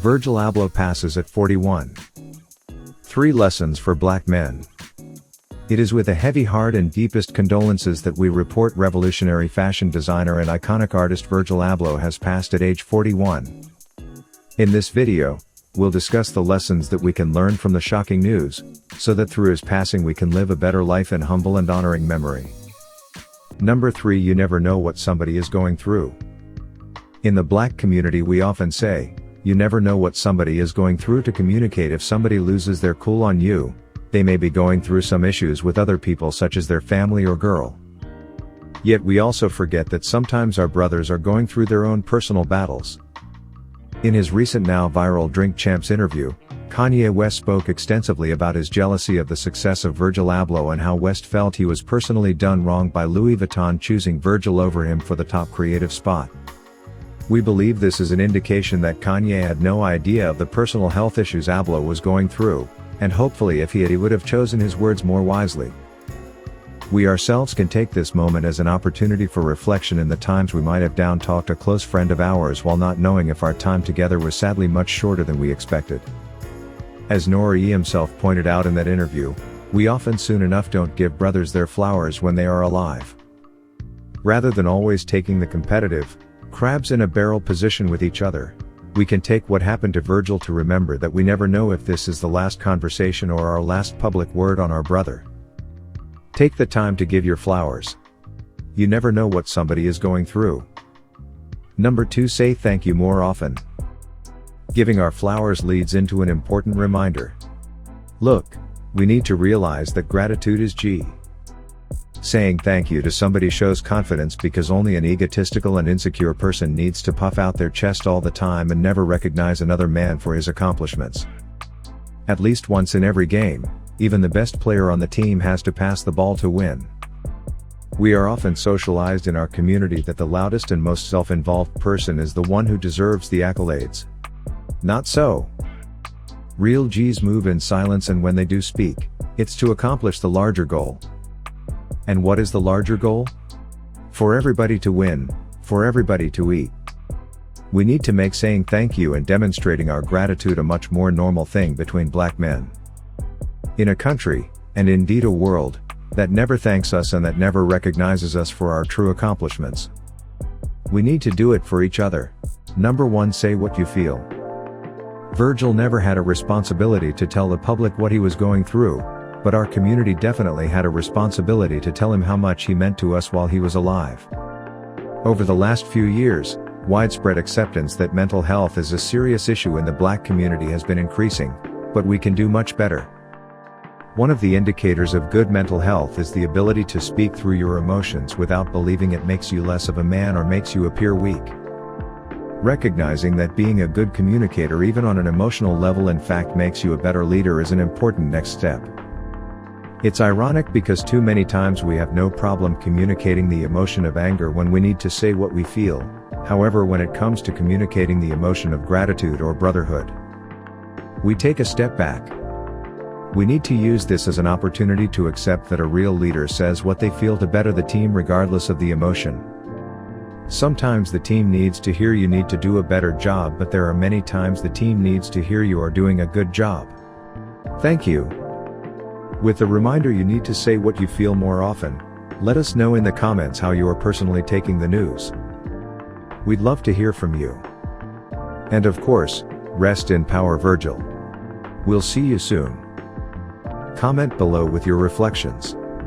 Virgil Abloh passes at 41. 3 lessons for black men. It is with a heavy heart and deepest condolences that we report revolutionary fashion designer and iconic artist Virgil Abloh has passed at age 41. In this video, we'll discuss the lessons that we can learn from the shocking news, so that through his passing we can live a better life in humble and honoring memory. Number 3. You never know what somebody is going through. In the black community we often say, you never know what somebody is going through. To communicate if somebody loses their cool on you, they may be going through some issues with other people such as their family or girl. Yet we also forget that sometimes our brothers are going through their own personal battles. In his recent now viral Drink Champs interview, Kanye West spoke extensively about his jealousy of the success of Virgil Abloh and how West felt he was personally done wrong by Louis Vuitton choosing Virgil over him for the top creative spot. We believe this is an indication that Kanye had no idea of the personal health issues Abloh was going through, and hopefully if he had, he would have chosen his words more wisely. We ourselves can take this moment as an opportunity for reflection in the times we might have down-talked a close friend of ours while not knowing if our time together was sadly much shorter than we expected. As Nori himself pointed out in that interview, we often soon enough don't give brothers their flowers when they are alive. Rather than always taking the competitive, crabs in a barrel position with each other, we can take what happened to Virgil to remember that we never know if this is the last conversation or our last public word on our brother. Take the time to give your flowers. You never know what somebody is going through. Number 2. Say thank you more often. Giving our flowers leads into an important reminder. Look, we need to realize that gratitude is G. Saying thank you to somebody shows confidence because only an egotistical and insecure person needs to puff out their chest all the time and never recognize another man for his accomplishments. At least once in every game, even the best player on the team has to pass the ball to win. We are often socialized in our community that the loudest and most self-involved person is the one who deserves the accolades. Not so. Real G's move in silence, and when they do speak, it's to accomplish the larger goal. And what is the larger goal? For everybody to win, for everybody to eat. We need to make saying thank you and demonstrating our gratitude a much more normal thing between black men. In a country, and indeed a world, that never thanks us and that never recognizes us for our true accomplishments, we need to do it for each other. Number 1. Say what you feel. Virgil never had a responsibility to tell the public what he was going through, but our community definitely had a responsibility to tell him how much he meant to us while he was alive. Over the last few years, widespread acceptance that mental health is a serious issue in the black community has been increasing, but we can do much better. One of the indicators of good mental health is the ability to speak through your emotions without believing it makes you less of a man or makes you appear weak. Recognizing that being a good communicator even on an emotional level in fact makes you a better leader is an important next step. It's ironic because too many times we have no problem communicating the emotion of anger when we need to say what we feel. However, when it comes to communicating the emotion of gratitude or brotherhood, we take a step back. We need to use this as an opportunity to accept that a real leader says what they feel to better the team regardless of the emotion. Sometimes the team needs to hear you need to do a better job, but there are many times the team needs to hear you are doing a good job. Thank you. With the reminder you need to say what you feel more often, let us know in the comments how you are personally taking the news. We'd love to hear from you. And of course, rest in power, Virgil. We'll see you soon. Comment below with your reflections.